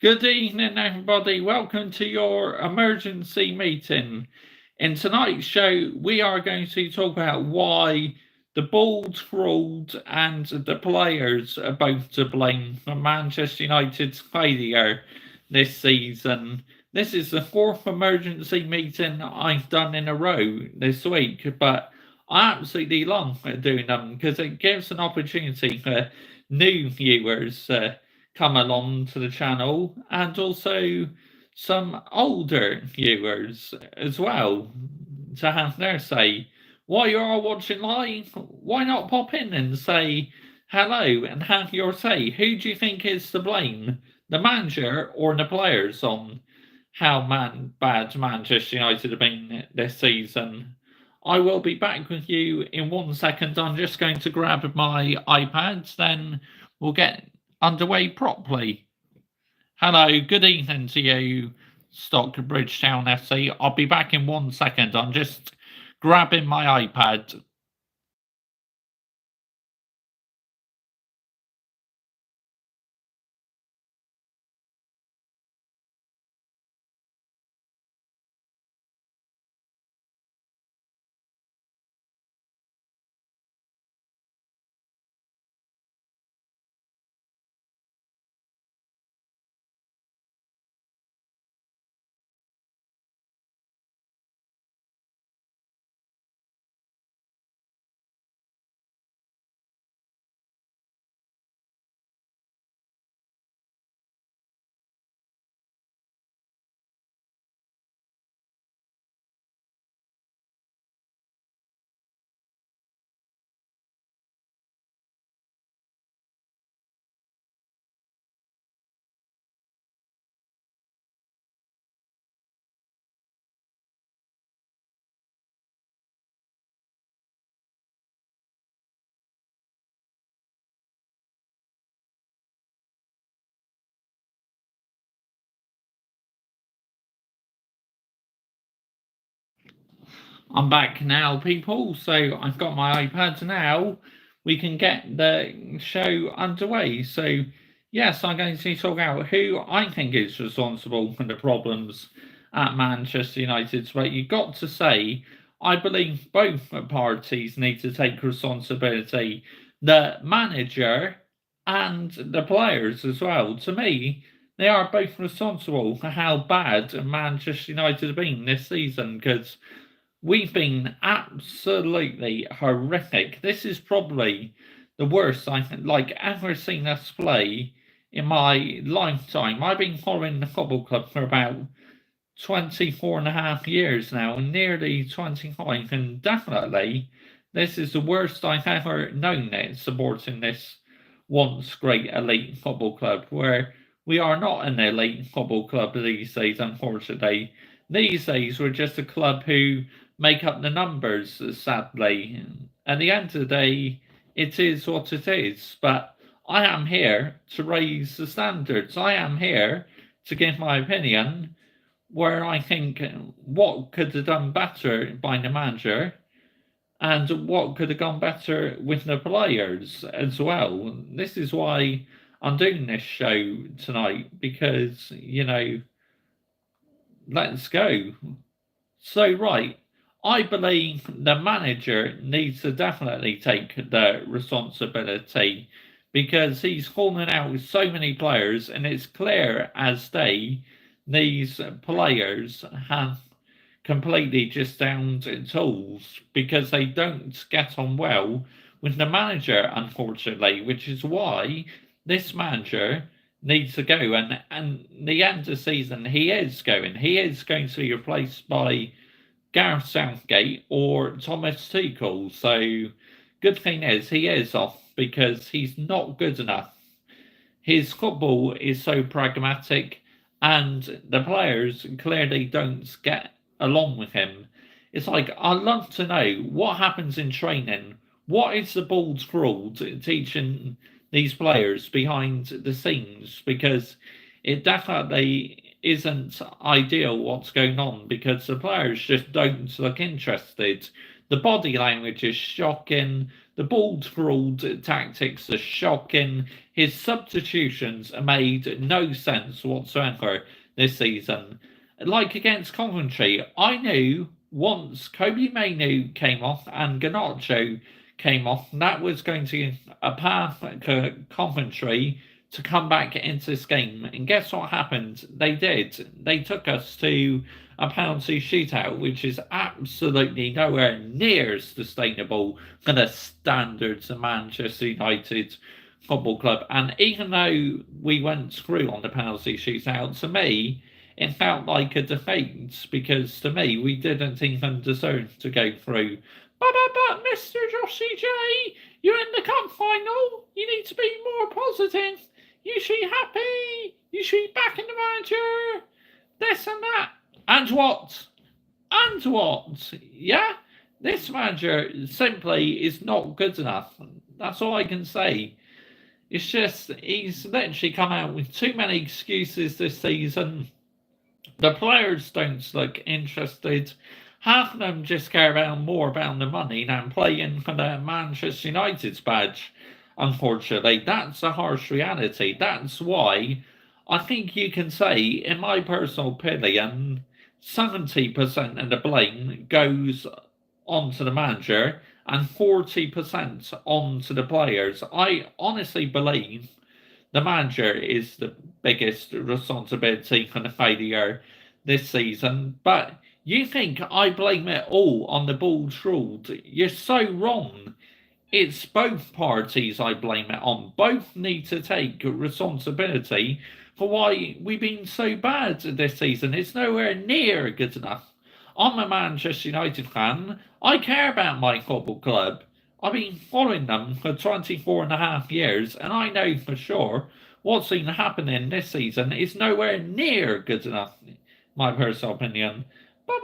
Good evening, everybody. Welcome to your emergency meeting. In tonight's show, we are going to talk about why the board ruled and the players are both to blame for Manchester United's failure this season. This is the fourth emergency meeting I've done in a row this week, but I absolutely love doing them because it gives an opportunity for new viewers come along to the channel, and also some older viewers as well to have their say. While you're all watching live, why not pop in and say hello and have your say? Who do you think is to blame, the manager or the players, on how bad Manchester United have been this season? I will be back with you in 1 second. I'm just going to grab my iPad, then we'll get underway properly. Hello, good evening to you, Stockbridge Town FC. I'll be back in 1 second. I'm just grabbing my iPad. I'm back now, people. So I've got my iPad now. We can get the show underway. So, yes, I'm going to talk about who I think is responsible for the problems at Manchester United. But you've got to say, I believe both parties need to take responsibility, the manager and the players as well. To me, they are both responsible for how bad Manchester United have been this season, because we've been absolutely horrific. This is probably the worst I've ever seen us play in my lifetime. I've been following the football club for about 24 and a half years now, nearly 25, and definitely this is the worst I've ever known it, supporting this once great elite football club, where we are not an elite football club these days, unfortunately. These days, we're just a club who make up the numbers, sadly. At the end of the day, it is what it is. But I am here to raise the standards. I am here to give my opinion, where I think what could have done better by the manager and what could have gone better with the players as well. This is why I'm doing this show tonight, because, let's go. So, right, I believe the manager needs to definitely take the responsibility, because he's fallen out with so many players, and it's clear as day these players have completely just down tools because they don't get on well with the manager, unfortunately, which is why this manager needs to go. And the end of the season, he is going. He is going to be replaced by Gareth Southgate or Thomas Tuchel. So, good thing is he is off, because he's not good enough. His football is so pragmatic, and the players clearly don't get along with him. It's like, I'd love to know what happens in training. What is the board's role to teaching these players behind the scenes? Because it definitely isn't ideal what's going on, because the players just don't look interested. The body language is shocking. The ball-scrawled tactics are shocking. His substitutions made no sense whatsoever this season. Like against Coventry, I knew once Kobbie Mainoo came off and Garnacho came off, that was going to be a path to Coventry to come back into this game. And guess what happened? They did. They took us to a penalty shootout, which is absolutely nowhere near sustainable for the standards of Manchester United Football Club. And even though we went through on the penalty shootout, to me, it felt like a defeat, because to me, we didn't even deserve to go through. But Mr. Joshy J, you're in the cup final. You need to be more positive. You should be happy. You should be back in the manager. This and that. And what? And what? Yeah? This manager simply is not good enough. That's all I can say. It's just, he's literally come out with too many excuses this season. The players don't look interested. Half of them just care more about the money than playing for the Manchester United's badge. Unfortunately, that's a harsh reality. That's why I think you can say, in my personal opinion, 70% of the blame goes onto the manager and 40% onto the players. I honestly believe the manager is the biggest responsibility for the failure this season, but you think I blame it all on the ball-scrawled? You're so wrong. It's both parties I blame it on. Both need to take responsibility for why we've been so bad this season. It's nowhere near good enough. I'm a Manchester United fan. I care about my football club. I've been following them for 24 and a half years, and I know for sure what's been happening this season is nowhere near good enough, my personal opinion. But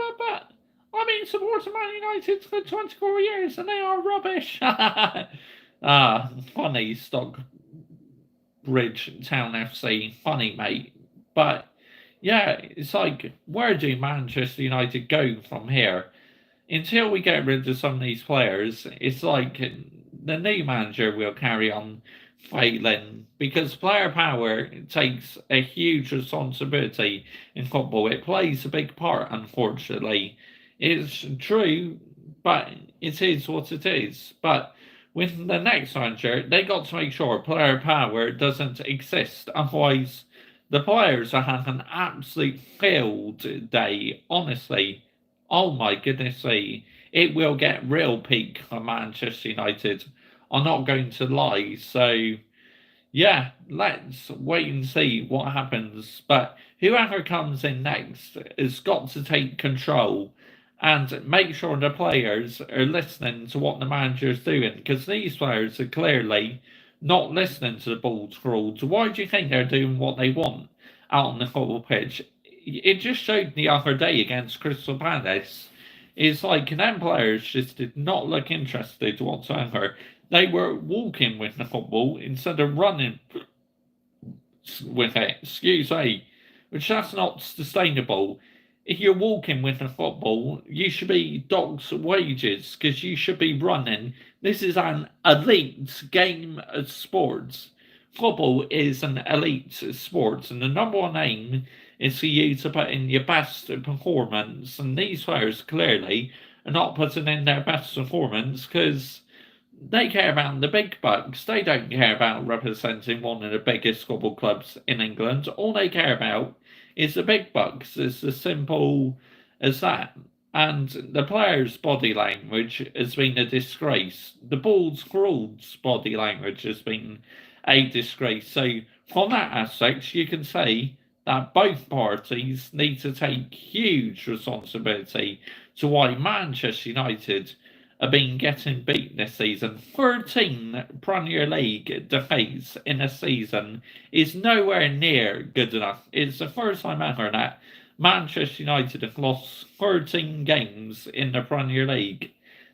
I've been supporting Man United for 24 years, and they are rubbish. Funny, Stockbridge Town FC. Funny, mate. But, yeah, it's like, where do Manchester United go from here? Until we get rid of some of these players, it's like the new manager will carry on failing, because player power takes a huge responsibility in football. It plays a big part, unfortunately. It's true, but it is what it is. But with the next manager, they got to make sure player power doesn't exist. Otherwise, the players are having an absolute field day, honestly. Oh my goodness me. It will get real peak for Manchester United. I'm not going to lie. So, yeah, let's wait and see what happens. But whoever comes in next has got to take control and make sure the players are listening to what the manager's doing, because these players are clearly not listening to the ball-scrawled. Why do you think they're doing what they want out on the football pitch? It just showed the other day against Crystal Palace. It's like them players just did not look interested whatsoever. They were walking with the football instead of running with it. Excuse me. Which that's not sustainable. If you're walking with the football, you should be docked wages, because you should be running. This is an elite game of sports. Football is an elite sport, and the number one aim is for you to put in your best performance. And these players clearly are not putting in their best performance because they care about the big bucks. They don't care about representing one of the biggest football clubs in England. All they care about is the big bucks. It's as simple as that. And the players' body language has been a disgrace. The ball-scrawled's body language has been a disgrace. So from that aspect, you can say that both parties need to take huge responsibility to why Manchester United have been getting beat this season. 13 Premier League defeats in a season is nowhere near good enough. It's the first time ever that Manchester United have lost 13 games in the Premier League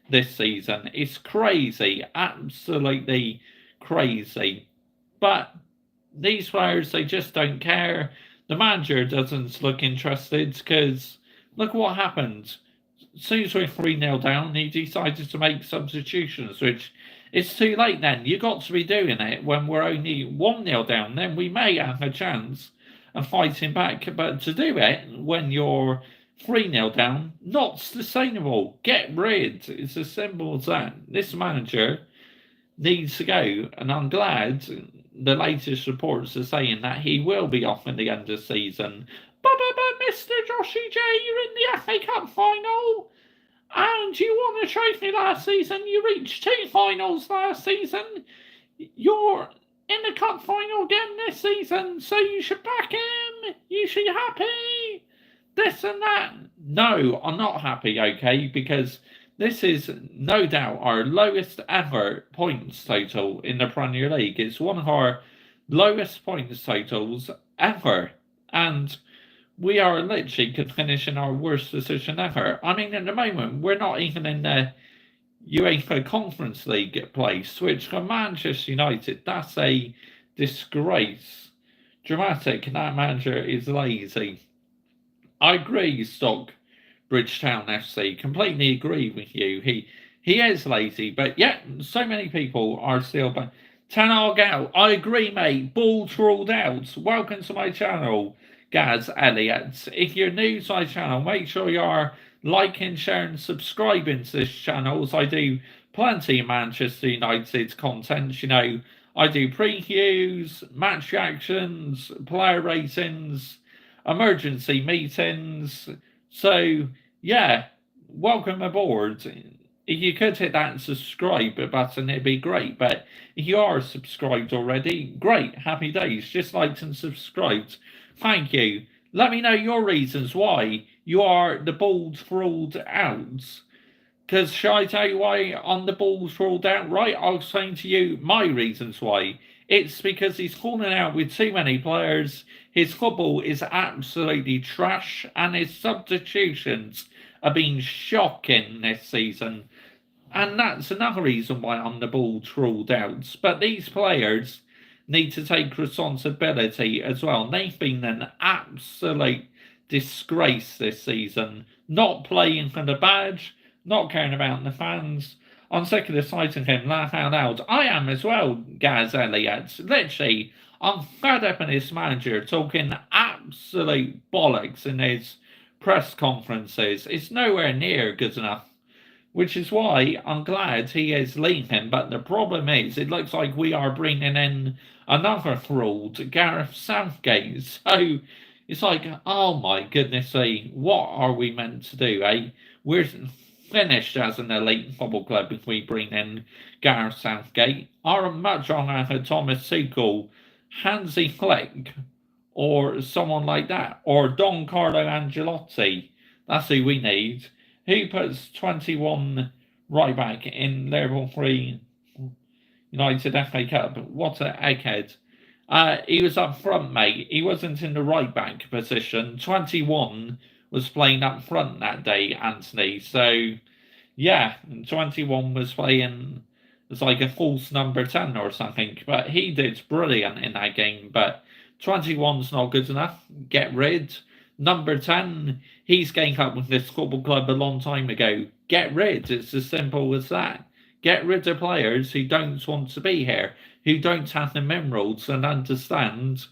this season. It's crazy, absolutely crazy. But these players, they just don't care. The manager doesn't look interested, because look what happened. As soon as we're 3-0 down, he decided to make substitutions, which It's too late then. You got to be doing it when we're only 1-0 down. Then we may have a chance of fighting back. But to do it when you're 3-0 down, not sustainable. Get rid. It's as simple as that. This manager needs to go, and I'm glad the latest reports are saying that he will be off in the end of the season. But Mr. Joshy J, you're in the FA Cup final, and you won a trophy last season. You reached 2 finals last season. You're in the cup final again this season, so you should back him. You should be happy. This and that. No, I'm not happy, okay, because this is no doubt our lowest ever points total in the Premier League. It's one of our lowest points totals ever. And we are literally could finish in our worst position ever. I mean, at the moment, we're not even in the UEFA Conference League place, which for Manchester United, that's a disgrace. Dramatic. That manager is lazy. I agree, Stock Bridgetown FC. Completely agree with you. He is lazy, but yet so many people are still. But Ten Hag out. I agree, mate. Balls ruled out. Welcome to my channel, Gaz Elliott. If you're new to my channel, make sure you are liking, sharing, subscribing to this channel. As I do plenty of Manchester United content. You know, I do previews, match reactions, player ratings, emergency meetings. So, yeah, welcome aboard. If you could hit that subscribe button, it'd be great. But if you are subscribed already, great, happy days. Just liked and subscribed. Thank you. Let me know your reasons why you are the balls ruled out. Because shall I tell you why on the balls ruled out? Right, I'll explain to you my reasons why. It's because he's falling out with too many players. His football is absolutely trash, and his substitutions are being shocking this season. And that's another reason why I'm the ball's ruled out. But these players need to take responsibility as well. They've been an absolute disgrace this season. Not playing for the badge, not caring about the fans. I'm sick of the sight of him laugh out loud. I am as well, Gaz Elliott. Literally, I'm fed up in his manager talking absolute bollocks in his press conferences. It's nowhere near good enough. Which is why I'm glad he is leaving. But the problem is, it looks like we are bringing in another fraud, Gareth Southgate. So it's like, oh my goodness, what are we meant to do, eh? We're finished as an elite football club if we bring in Gareth Southgate. I'd much rather have Thomas Tuchel, Hansi Flick, or someone like that, or Don Carlo Ancelotti. That's who we need. Who puts 21 right back in Liverpool 3 United FA Cup? What a egghead. He was up front, mate. He wasn't in the right back position. 21 was playing up front that day, Anthony. So, yeah, 21 was playing as like a false number 10 or something. But he did brilliant in that game. But 21's not good enough. Get rid. Number 10, he's getting up with this football club a long time ago. Get rid. It's as simple as that. Get rid of players who don't want to be here, who don't have the minerals and understand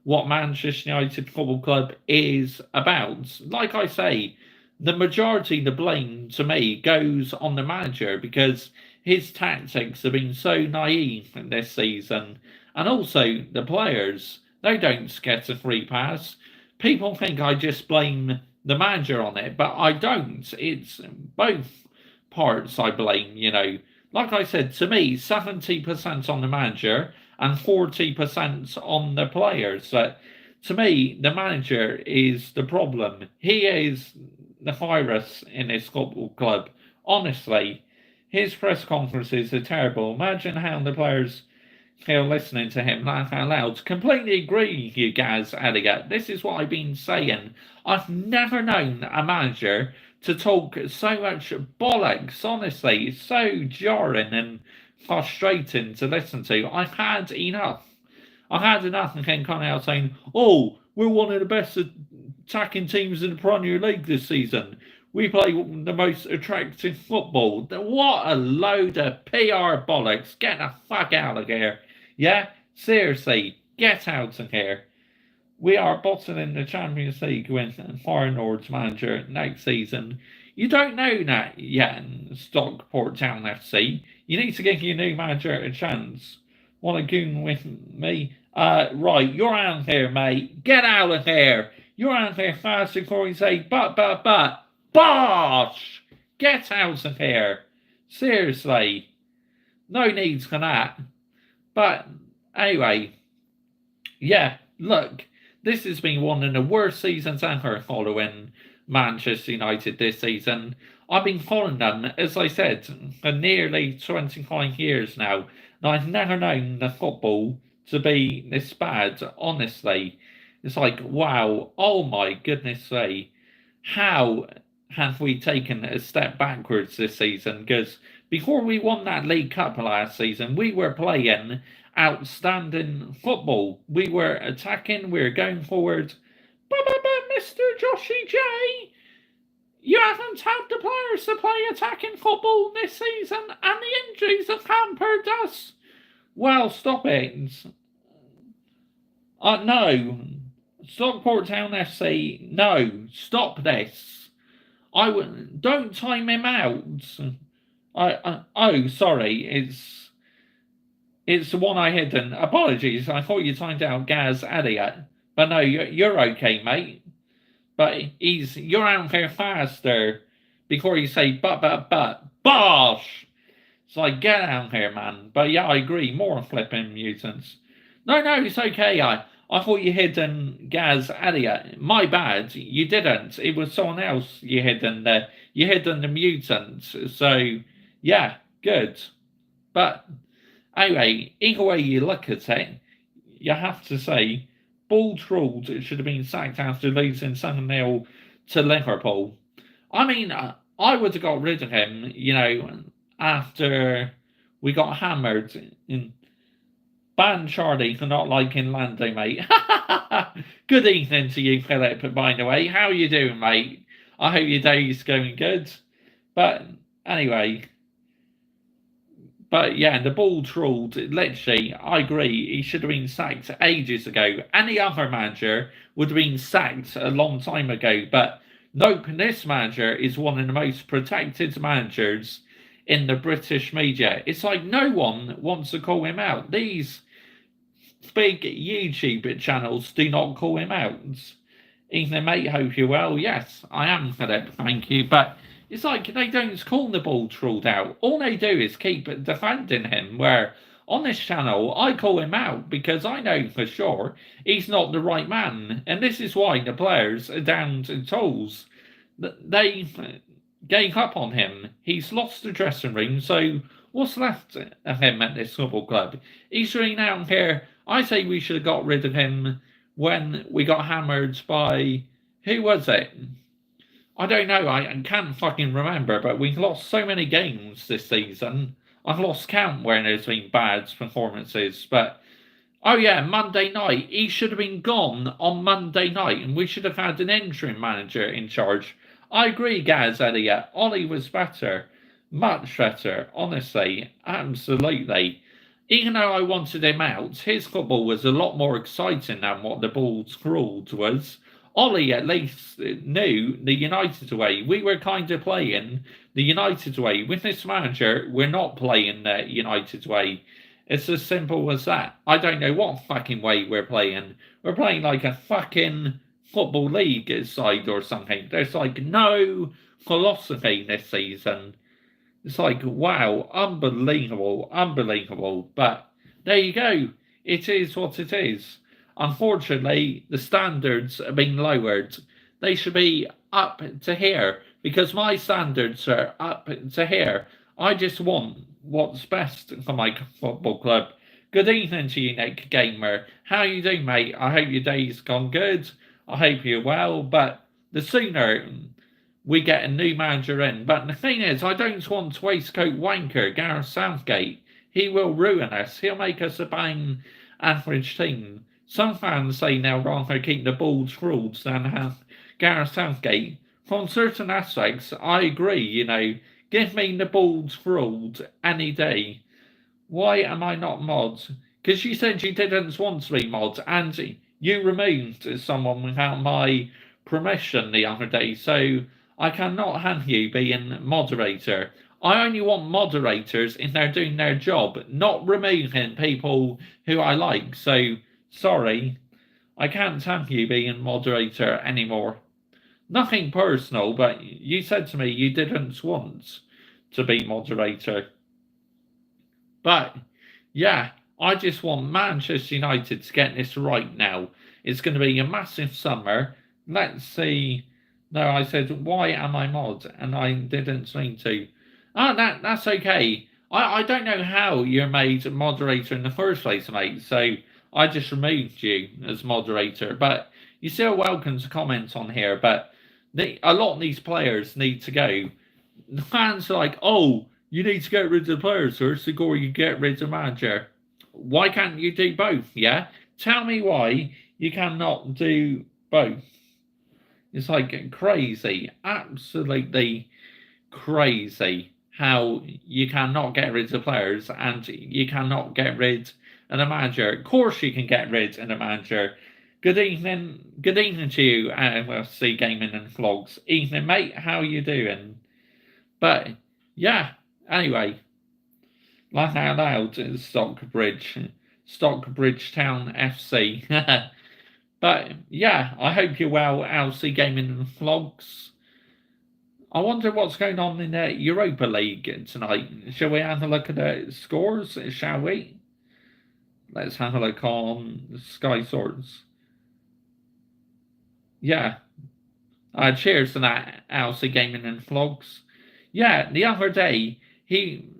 what Manchester United Football Club is about. Like I say, the majority of the blame to me goes on the manager because his tactics have been so naive this season. And also the players, they don't get a free pass. People think I just blame the manager on it, but I don't. It's both parts I blame, you know. Like I said, to me, 70% on the manager and 40% on the players. But to me, the manager is the problem. He is the virus in this football club. Honestly, his press conferences are terrible. Imagine how the players feel listening to him laugh out loud. Completely agree with you, Gaz Elliott. This is what I've been saying. I've never known a manager to talk so much bollocks. Honestly, it's so jarring and frustrating to listen to. I've had enough. I've had enough of him coming out saying, oh, we're one of the best attacking teams in the Premier League this season. We play the most attractive football. What a load of PR bollocks. Get the fuck out of here. Yeah? Seriously, get out of here. We are bottling the Champions League with Feyenoord's manager next season. You don't know that yet, Stockport Town FC. You need to give your new manager a chance. Want to goon with me? Right, you're out here, mate. Get out of here. You're out here fast before you say but. Bosh! Get out of here. Seriously. No need for that. But anyway, yeah, look, this has been one of the worst seasons ever following Manchester United this season. I've been following them, as I said, for nearly 25 years now, and I've never known the football to be this bad, honestly. It's like, wow, oh my goodness me. How have we taken a step backwards this season? Because before we won that League Cup last season, we were playing outstanding football. We were attacking, we were going forward. But Mr. Joshy J, you haven't had the players to play attacking football this season, and the injuries have hampered us. Well, stop it. No. Stockport Town FC, no. Stop this. Don't time him out. Oh, sorry. It's the one I hidden. Apologies, I thought you timed out Gaz Elliott. But no, you're okay, mate. But you're out here faster before you say but. Bosh! So I get out here, man. But yeah, I agree. More flipping mutants. No, it's okay. I thought you hidden Gaz Elliott. My bad. You didn't. It was someone else you hidden there. You hidden the mutants. So yeah, good. But anyway, either way you look at it, you have to say, Paul Scholes should have been sacked after losing 7-0 to Liverpool. I mean, I would have got rid of him, after we got hammered in Ban Charlie for not liking Lando, mate. Good evening to you, Philip, by the way. How are you doing, mate? I hope your day's going good. But anyway... But yeah, the ball trolled, literally, I agree, he should have been sacked ages ago. Any other manager would have been sacked a long time ago. But nope, this manager is one of the most protected managers in the British media. It's like no one wants to call him out. These big YouTube channels do not call him out. Ethan, mate, hope you're well. Yes, I am, Philip, thank you. But it's like they don't call the ball trolled out. All they do is keep defending him, where on this channel I call him out because I know for sure he's not the right man. And this is why the players are down to tools. They gave up on him. He's lost the dressing room, so what's left of him at this football club? He's really out here. I say we should have got rid of him when we got hammered by... Who was it? I don't know, I can't fucking remember, but we've lost so many games this season. I've lost count when there's been bad performances, but... Oh yeah, Monday night. He should have been gone on Monday night, and we should have had an interim manager in charge. I agree, Gaz Elliott. Ollie was better. Much better, honestly. Absolutely. Even though I wanted him out, his football was a lot more exciting than what the Bulls crawled was. Ollie at least knew the United way. We were kind of playing the United way. With this manager, we're not playing the United way. It's as simple as that. I don't know what fucking way we're playing. We're playing like a fucking football league side or something. There's like no philosophy this season. It's like, wow, unbelievable. But there you go. It is what it is. Unfortunately, the standards are being lowered. They should be up to here because my standards are up to here. I just want what's best for my football club. Good evening to you, Nick Gamer. How you doing, mate? I hope your day's gone good. I hope you're well. But the sooner we get a new manager in. But the thing is, I don't want waistcoat wanker Gareth Southgate. He will ruin us. He'll make us a bang average team. Some fans say now rather keep the Bulls rules than have Gareth Southgate. from certain aspects, I agree. Give me the balls ruled any day. Why am I not mods? Because you said you didn't want to be mods, and you removed someone without my permission the other day, so I cannot have you being moderator. I only want moderators if they're doing their job, not removing people who I like. So, sorry, I can't have you being moderator anymore. Nothing personal, but you said to me you didn't want to be moderator. But yeah, I just want Manchester United to get this right now. It's going to be a massive summer. Let's see. No, I said, why am I mod? And I didn't mean to. That's okay. I don't know how you're made moderator in the first place, mate. So I just removed you as moderator. But you're still welcome to comment on here. But a lot of these players need to go. The fans are like, oh, you need to get rid of the players first before you get rid of the manager. Why can't you do both? Yeah? Tell me why you cannot do both. It's like crazy. Absolutely crazy how you cannot get rid of players and you cannot get rid of the manager. Of course you can get rid of the manager. Good evening to you, MFC Gaming and Vlogs. Evening, mate. How you doing? But yeah, anyway, laugh out loud, Stockbridge Town FC. But yeah, I hope you're well, LC Gaming and Vlogs. I wonder what's going on in the Europa League tonight. Shall we have a look at the scores, shall we? Let's have a look on Sky Sports. Yeah. Cheers to that, LC Gaming and Vlogs. Yeah, the other day, he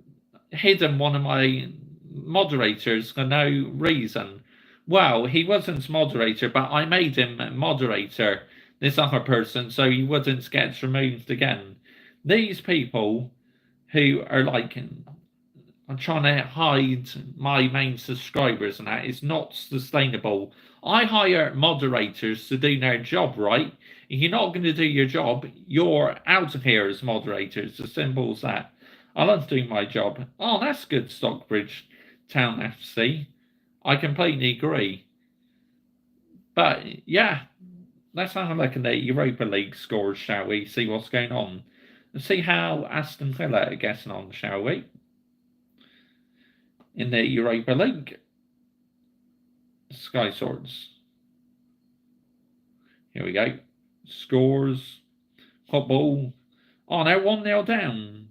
hidden one of my moderators for no reason. Well, he wasn't moderator, but I made him moderator, this other person, so he wouldn't get removed again. These people who are like, I'm trying to hide my main subscribers and that is not sustainable. I hire moderators to do their job, right? If you're not going to do your job, you're out of here as moderators. As simple as that. I love doing my job. Oh, that's good, Stockbridge Town FC. I completely agree. But yeah, let's have a look at the Europa League scores, shall we? See what's going on. And see how Aston Villa are getting on, shall we? In the Europa League. Sky Swords. Here we go. Scores. Football. Oh, they're 1-0 down.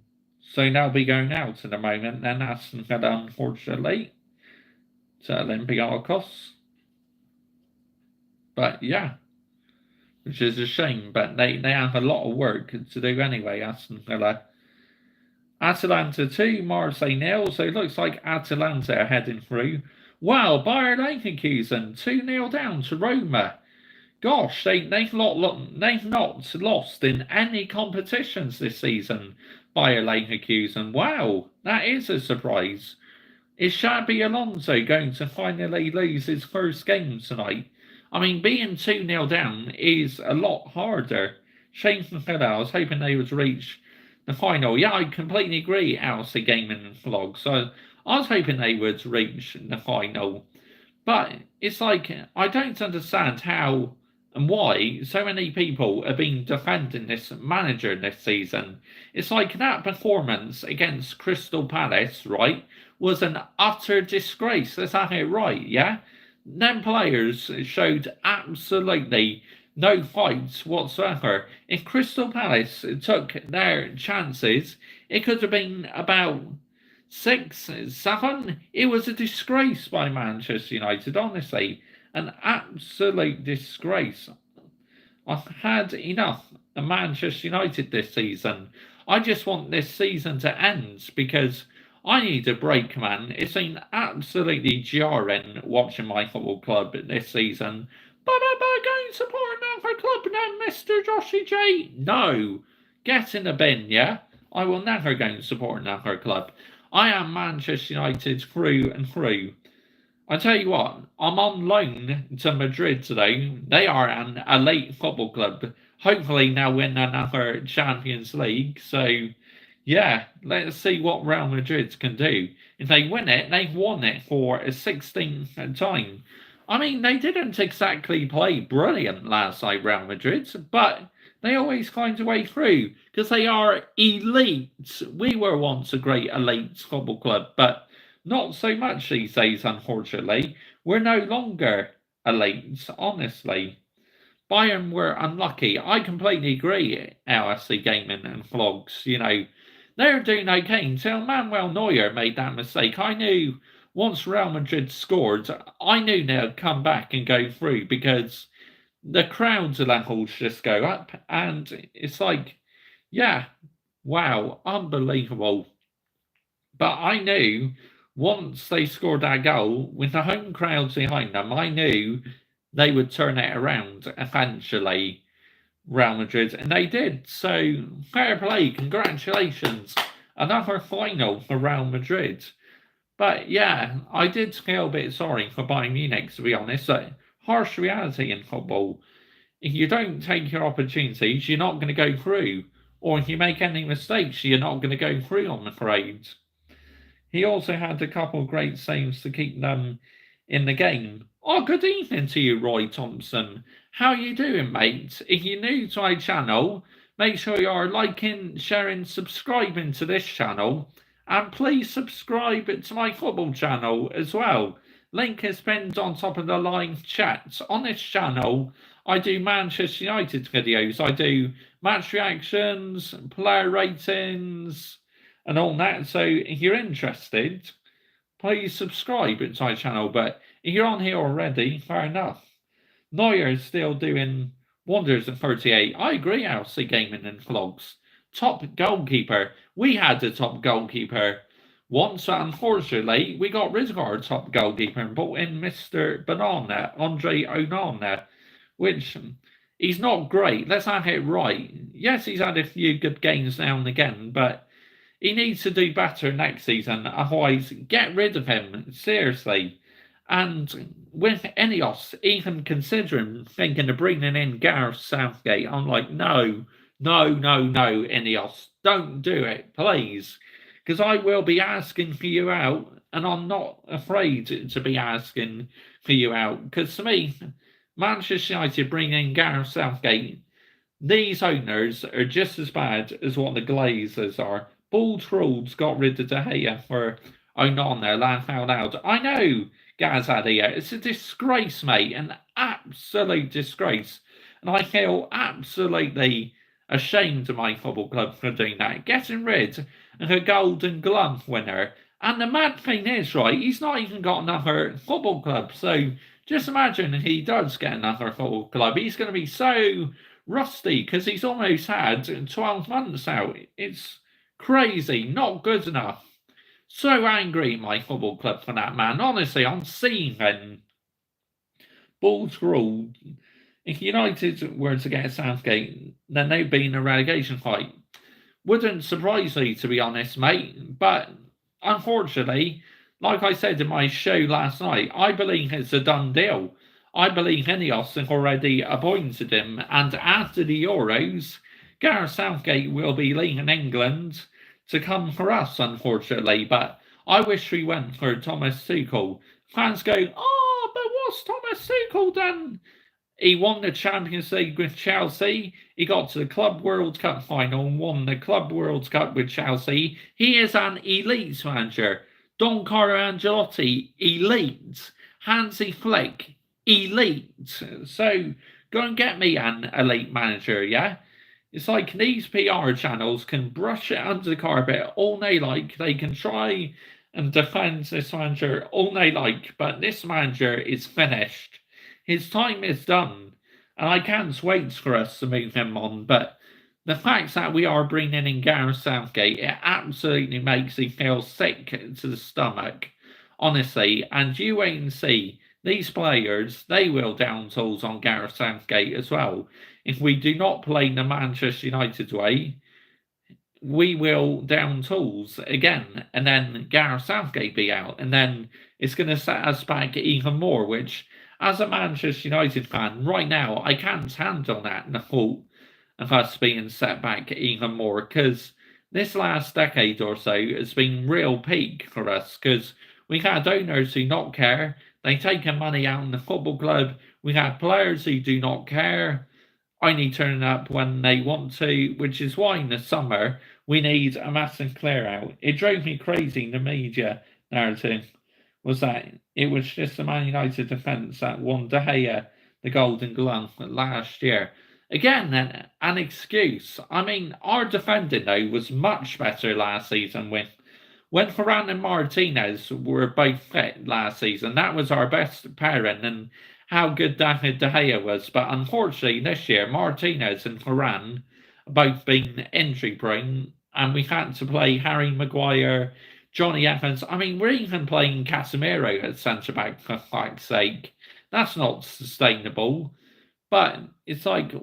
So they'll be going out in a moment. Then Aston Villa, unfortunately, to Olympiacos. But yeah, which is a shame. But they have a lot of work to do anyway, Aston Villa. Atalanta 2, Marseille 0. So it looks like Atalanta are heading through. Wow, Bayer Leverkusen 2-0 down to Roma. Gosh, they've not lost in any competitions this season. Bayer Leverkusen. Wow, that is a surprise. Is Xabi Alonso going to finally lose his first game tonight? I mean, being 2-0 down is a lot harder. Shame for Villa. I was hoping they would reach the final. Yeah, I completely agree, LC Gaming and Vlog. So I was hoping they would reach the final. But it's like, I don't understand how and why so many people have been defending this manager this season. It's like that performance against Crystal Palace, right, was an utter disgrace. Let's have it right, yeah? Them players showed absolutely no fights whatsoever. If Crystal Palace took their chances, it could have been about 6, 7. It was a disgrace by Manchester United, honestly. An absolute disgrace. I've had enough of Manchester United this season. I just want this season to end because I need a break, man. It's been absolutely jarring watching my football club this season. But going to support another club now, Mr. Joshy J. No. Get in the bin, yeah? I will never go and support another club. I am Manchester United through and through. I tell you what, I'm on loan to Madrid today. They are an elite football club. Hopefully now win another Champions League. So yeah, let's see what Real Madrid can do. If they win it, they've won it for a 16th time. I mean, they didn't exactly play brilliant last night, Real Madrid, but they always find a way through because they are elite. We were once a great elite football club, but not so much these days, unfortunately. We're no longer elite, honestly. Bayern were unlucky. I completely agree, LSC Gaming and Vlogs. They're doing okay until Manuel Neuer made that mistake. I knew once Real Madrid scored, I knew they'd come back and go through because the crowds levels just go up. And it's like, yeah, wow, unbelievable. But I knew once they scored that goal, with the home crowds behind them, I knew they would turn it around eventually, Real Madrid, and they did. So fair play, congratulations. Another final for Real Madrid. But yeah, I did feel a bit sorry for Bayern Munich, to be honest. That harsh reality in football. If you don't take your opportunities, you're not going to go through. Or if you make any mistakes, you're not going to go through, I'm afraid. He also had a couple of great saves to keep them in the game. Oh, good evening to you, Roy Thompson. How you doing, mate? If you're new to my channel, make sure you're liking, sharing, subscribing to this channel, and please subscribe to my football channel as well. Link is pinned on top of the live chat. On this channel, I do Manchester United videos. I do match reactions, player ratings, and all that. So if you're interested, please subscribe to my channel. But if you're on here already, fair enough. Neuer is still doing wonders at 38. I agree, LC Gaming and Vlogs. Top goalkeeper. We had a top goalkeeper once, but unfortunately, we got rid of our top goalkeeper and brought in Mr. Banana, Andre Onana, which he's not great. Let's have it right. Yes, he's had a few good games now and again, but he needs to do better next season, otherwise get rid of him, seriously. And with Ineos even considering thinking of bringing in Gareth Southgate, I'm like, no, Ineos, don't do it, please. Because I will be asking for you out, and I'm not afraid to be asking for you out. Because to me, Manchester United bringing in Gareth Southgate, these owners are just as bad as what the Glazers are. Bald Trolls got rid of De Gea for Onana, laugh out loud. I know, Gazadia, it's a disgrace, mate, an absolute disgrace. And I feel absolutely ashamed of my football club for doing that. Getting rid of a Golden Glove winner. And the mad thing is, right, he's not even got another football club. So just imagine if he does get another football club. He's going to be so rusty because he's almost had 12 months out. It's crazy, not good enough. So angry at my football club for that, man. Honestly, I'm seething. Balls ruled. If United were to get Southgate, then they'd be in a relegation fight. Wouldn't surprise me, to be honest, mate. But unfortunately, like I said in my show last night, I believe it's a done deal. I believe Ineos have already appointed him, and after the Euros, Gareth Southgate will be leaving England to come for us, unfortunately. But I wish we went for Thomas Tuchel. Fans go, oh, but what's Thomas Tuchel done? He won the Champions League with Chelsea. He got to the Club World Cup final and won the Club World Cup with Chelsea. He is an elite manager. Don Carlo Ancelotti, elite. Hansi Flick, elite. So go and get me an elite manager, yeah? It's like these PR channels can brush it under the carpet all they like. They can try and defend this manager all they like, but this manager is finished. His time is done, and I can't wait for us to move him on. But the fact that we are bringing in Gareth Southgate, it absolutely makes me feel sick to the stomach, honestly. And you wait and see. These players, they will down tools on Gareth Southgate as well. If we do not play the Manchester United way, we will down tools again, and then Gareth Southgate be out, and then it's going to set us back even more. Which, as a Manchester United fan, right now I can't handle that. The thought of us being set back even more, because this last decade or so has been real peak for us. Because we had owners who not care, they taking money out in the football club. We had players who do not care, only turning up when they want to, which is why in the summer we need a massive clear out. It drove me crazy, the media narrative was that it was just the Man United defence that won De Gea the Golden Glove last year. Again, an excuse. I mean, our defending, though, was much better last season when Varane and Martinez were both fit last season. That was our best pairing, and how good David De Gea was. But unfortunately, this year, Martinez and Varane both been injury prone, and we had to play Harry Maguire, Johnny Evans. I mean, we're even playing Casemiro at centre back, for fuck's sake. That's not sustainable. But it's like,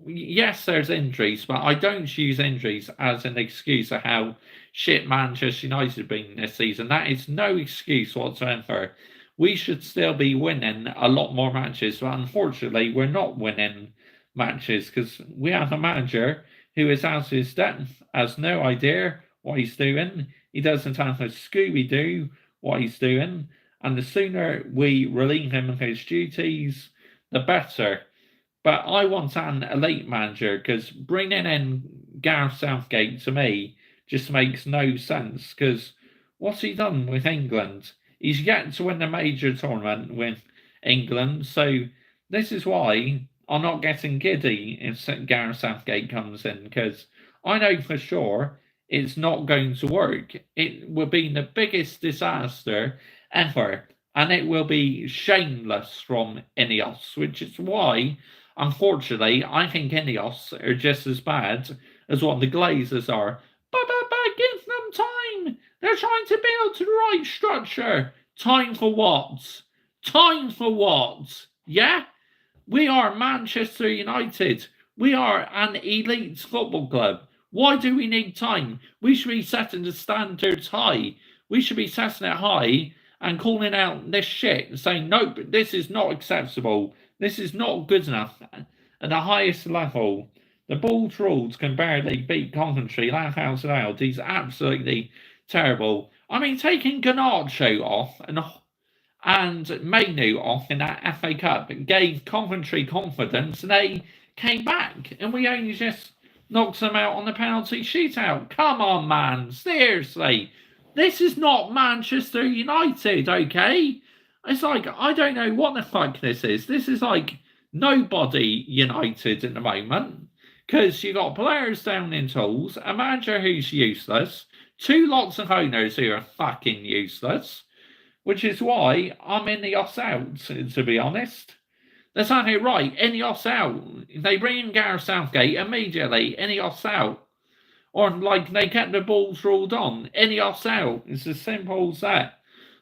yes, there's injuries, but I don't use injuries as an excuse of how shit Manchester United have been this season. That is no excuse whatsoever. We should still be winning a lot more matches, but unfortunately, we're not winning matches because we have a manager who is out of his depth, has no idea what he's doing. He doesn't have a Scooby-Doo what he's doing, and the sooner we relieve him of his duties, the better. But I want an elite manager, because bringing in Gareth Southgate to me just makes no sense, because what's he done with England? He's yet to win the major tournament with England, so this is why I'm not getting giddy if Gareth Southgate comes in, because I know for sure it's not going to work. It will be the biggest disaster ever, and it will be shameless from Ineos, which is why, unfortunately, I think Ineos are just as bad as what the Glazers are. But give them time. They're trying to build the right structure. Time for what? Time for what? Yeah? We are Manchester United. We are an elite football club. Why do we need time? We should be setting the standards high. We should be setting it high and calling out this shit, saying, nope, this is not acceptable. This is not good enough. At the highest level, the Bulls rules can barely beat Coventry, laugh out loud. He's absolutely terrible. I mean, taking Garnacho off and Mainu off in that FA Cup gave Coventry confidence, and they came back, and we only just knocked them out on the penalty shootout. Come on, man. Seriously. This is not Manchester United, okay? It's like, I don't know what the fuck this is. This is like nobody United at the moment, because you got players down in tools, a manager who's useless, two lots of owners who are fucking useless, which is why I'm Ineos out, to be honest. That's not it, right. Ineos out. They bring in Gareth Southgate immediately. Ineos out. Or like they kept the Bulls ruled on. Ineos out. It's as simple as that.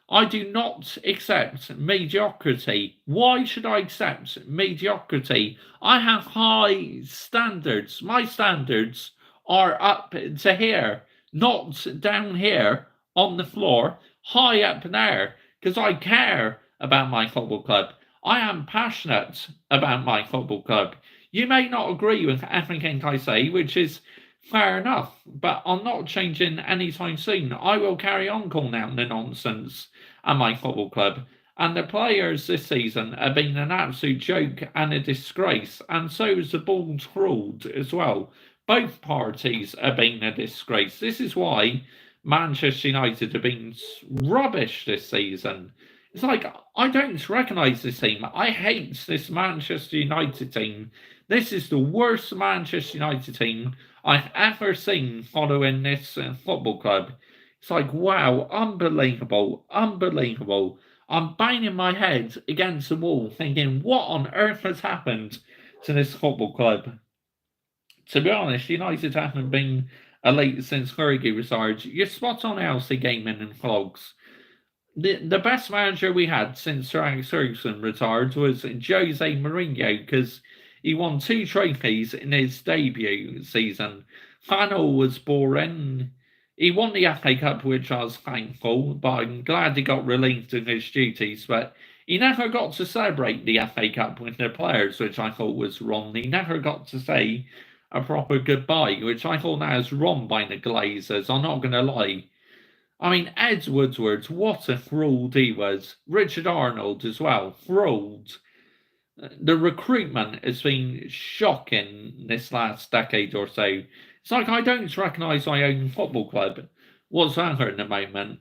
I do not accept mediocrity. Why should I accept mediocrity? I have high standards. My standards are up to here, not down here on the floor, high up there, because I care about my football club. I am passionate about my football club. You may not agree with everything I say, which is fair enough, but I'm not changing anytime soon. I will carry on calling out the nonsense at my football club. And the players this season have been an absolute joke and a disgrace, and so is the Bulls ruled as well. Both parties have been a disgrace. This is why Manchester United have been rubbish this season. It's like, I don't recognise this team. I hate this Manchester United team. This is the worst Manchester United team I've ever seen following this football club. It's like, wow, unbelievable, unbelievable. I'm banging my head against the wall thinking, what on earth has happened to this football club? To be honest, United haven't been elite since Fergie retired. You're spot on, Elsie Gaming and Vlogs. The best manager we had since Sir Alex Ferguson retired was Jose Mourinho, because He won 2 trophies in his debut season. Final was boring. He won the FA Cup, which I was thankful, but I'm glad he got relieved of his duties. But he never got to celebrate the FA Cup with the players, which I thought was wrong. He never got to say a proper goodbye, which I thought that was wrong by the Glazers. I'm not going to lie. I mean, Ed Woodward, what a fraud he was. Richard Arnold as well, fraud. The recruitment has been shocking this last decade or so. It's like I don't recognise my own football club whatsoever at the moment.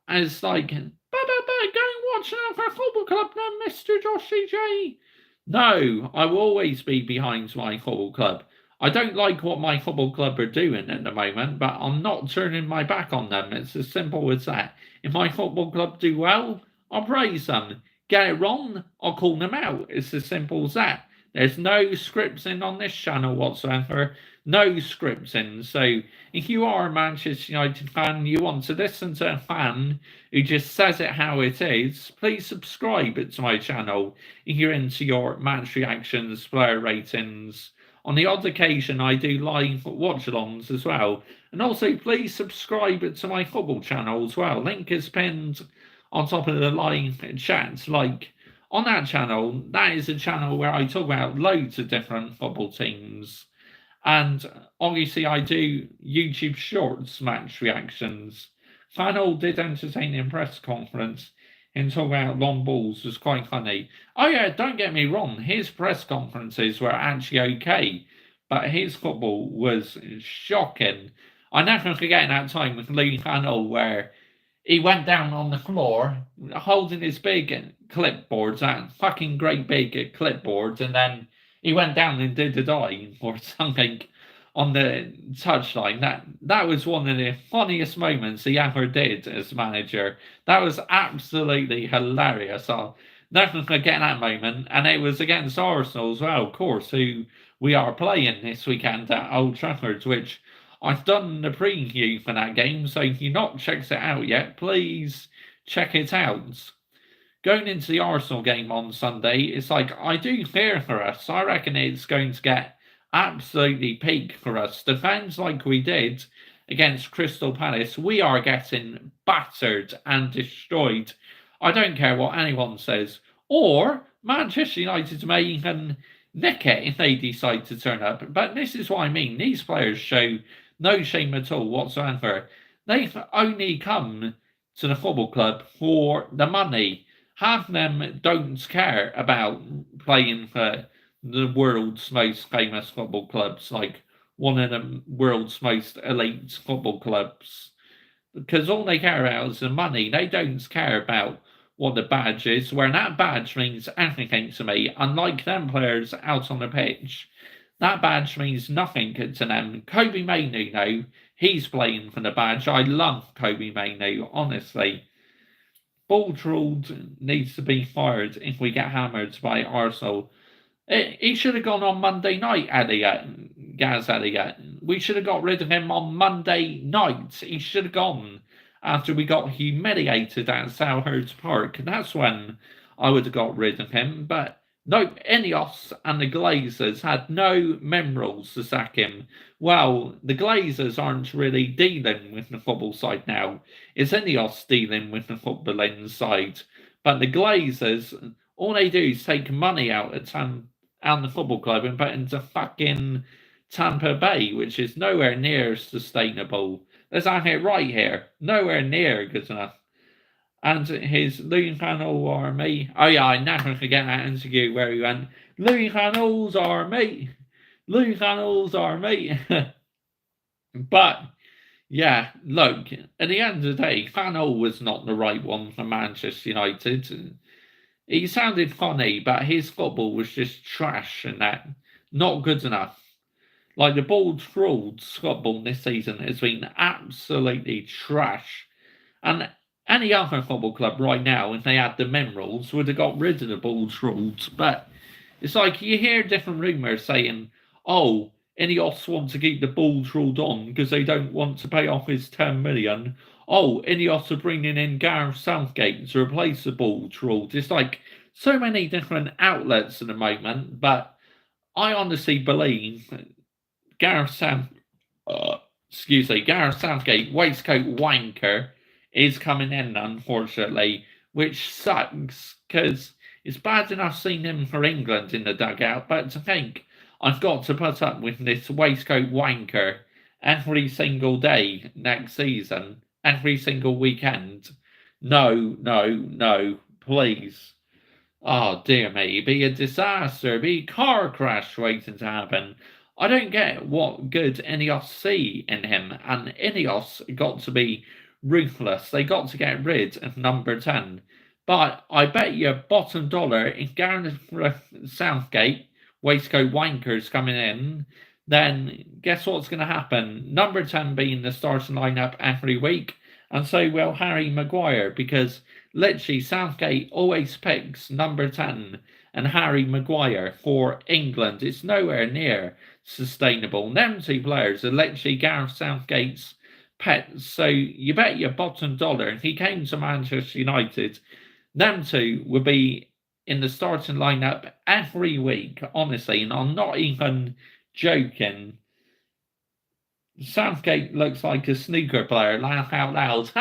And it's like, go and watch another football club then, Mr. Joshy J. No, I will always be behind my football club. I don't like what my football club are doing at the moment, but I'm not turning my back on them. It's as simple as that. If my football club do well, I'll praise them. Get it wrong, I'll call them out. It's as simple as that. There's no scripts in on this channel whatsoever. No scripts in. So if you are a Manchester United fan, you want to listen to a fan who just says it how it is, please subscribe to my channel if you're into your match reactions, player ratings. On the odd occasion, I do live watch-alongs as well. And also, please subscribe to my football channel as well. Link is pinned on top of the live chat. Like, on that channel, that is a channel where I talk about loads of different football teams. And obviously, I do YouTube Shorts match reactions. Final did entertain in press conference and talk about long balls was quite funny. Oh yeah, don't get me wrong, his press conferences were actually okay, but his football was shocking. I never forget that time with Lee Fanel where he went down on the floor holding his big clipboards, that fucking great big clipboards, and then he went down and did a dive or something on the touchline. That was one of the funniest moments he ever did as manager. That was absolutely hilarious. I'll never forget that moment. And it was against Arsenal as well, of course, who we are playing this weekend at Old Trafford, which I've done the preview for that game. So if you've not checked it out yet, please check it out. Going into the Arsenal game on Sunday, it's like, I do fear for us. I reckon it's going to get absolutely peak for us. Defense like we did against Crystal Palace, we are getting battered and destroyed. I don't care what anyone says. Or Manchester United may even nick it if they decide to turn up. But this is what I mean. These players show no shame at all whatsoever. They've only come to the football club for the money. Half of them don't care about playing for the world's most famous football clubs, like one of the world's most elite football clubs. Because all they care about is the money. They don't care about what the badge is, where that badge means everything to me, unlike them players out on the pitch. That badge means nothing to them. Kobbie Mainoo, though, he's playing for the badge. I love Kobbie Mainoo, honestly. Boultrold needs to be fired if we get hammered by Arsenal. He should have gone on Monday night, Elliott, Gaz Elliott. We should have got rid of him on Monday night. He should have gone after we got humiliated at Selhurst Park. That's when I would have got rid of him. But no, Ineos and the Glazers had no minerals to sack him. Well, the Glazers aren't really dealing with the football side now. It's Ineos dealing with the footballing side. But the Glazers, all they do is take money out of the football club and put it into fucking Tampa Bay, which is nowhere near sustainable. Let's have it right here. Nowhere near good enough. And his Louis Fanel army. Oh yeah, I never forget that interview where he went, Louis Fanel's army. Louis Fanel's army. But yeah, look, at the end of the day, Fanel was not the right one for Manchester United. He sounded funny, but his football was just trash and that. Not good enough. Like the bald fraud football this season has been absolutely trash. And any other football club right now, if they had the minerals, would have got rid of the bald frauds. But it's like you hear different rumours saying, oh, Ineos want to keep the bald fraud on because they don't want to pay off his 10 million. Oh, Ineos are bringing in Gareth Southgate to replace the bald fraud. It's like so many different outlets at the moment, but I honestly believe Gareth Sam, Gareth Southgate, waistcoat wanker, is coming in, unfortunately, which sucks because it's bad enough seeing him for England in the dugout, but to think I've got to put up with this waistcoat wanker every single day next season, every single weekend. No, no, no, please. Oh dear me, be a disaster, be a car crash waiting to happen. I don't get what good Ineos see in him, and Ineos got to be ruthless. They got to get rid of number 10. But I bet you bottom dollar if Gareth Southgate, waistcoat wankers coming in, then guess what's going to happen? Number 10 being the starting lineup every week, and so will Harry Maguire, because literally, Southgate always picks number 10 and Harry Maguire for England. It's nowhere near sustainable. Them two players are literally Gareth Southgate's pets. So you bet your bottom dollar if he came to Manchester United, them two would be in the starting lineup every week, honestly, and I'm not even joking. Southgate looks like a snooker player. Laugh out loud.